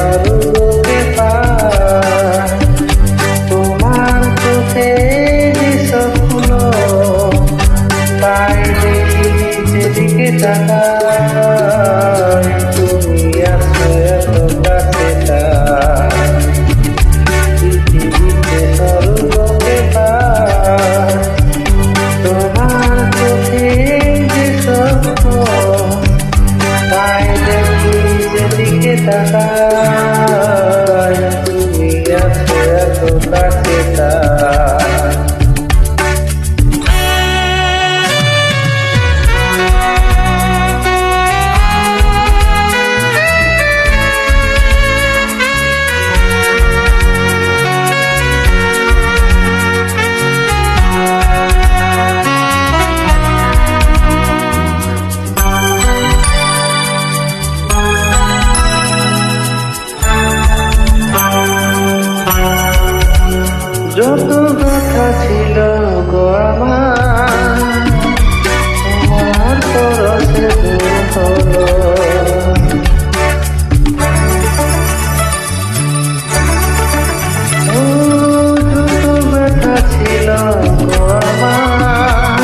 স্বর্গকে পাই। তোমার চোখে যে স্বপ্ন তাই দেখি যেদিকে তাকাই, তুমি আছো এত কাছে তাই। পৃথিবীতে স্বর্গকে পাই। তোমার চোখে যে স্বপ্ন তাই দেখি যেদিকে তাকাই, তুমি আছো এত কাছে তাই। যত কথা ছিল গো আমার, তোমার পরশে দূর হলো। যত ব্যথা ছিল গো আমার,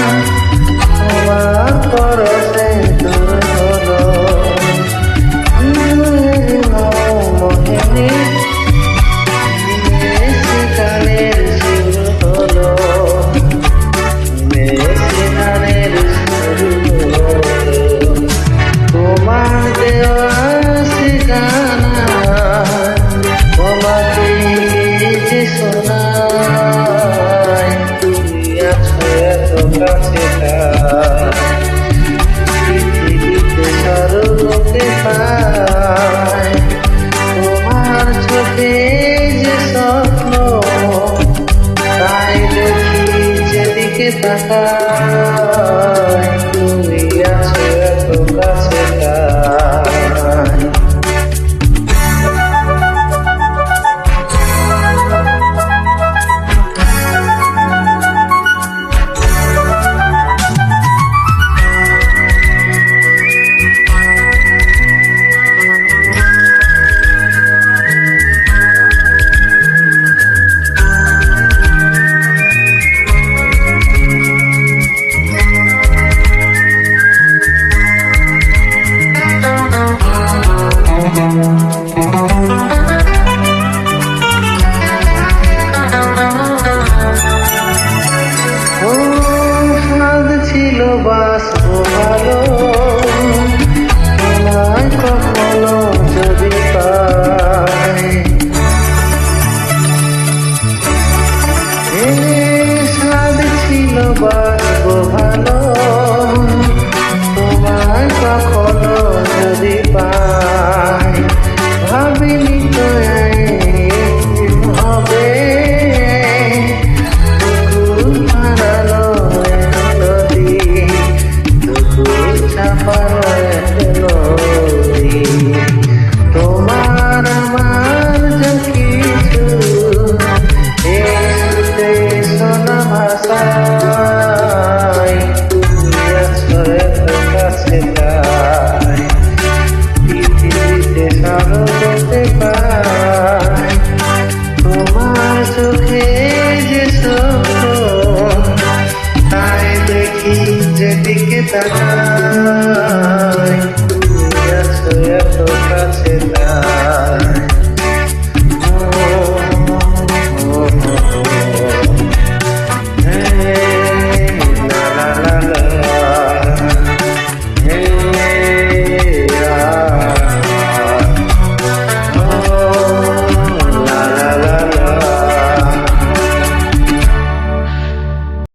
তোমার পরশে দূর হলো। মোহিনী পৃথিবীতে স্বর্গকে পাই। তোমার চোখে যে স্বপ্ন তাই দেখি যেদিকে তাকাই, তুমি আছো এত কাছে তাই। ছিল বাসবো ভালো, তোমায় কখনো যদি পাই। সাদ ছিল বাসবো ভালো, তোমায় কখনো যদি পাই। ভাবিনি তো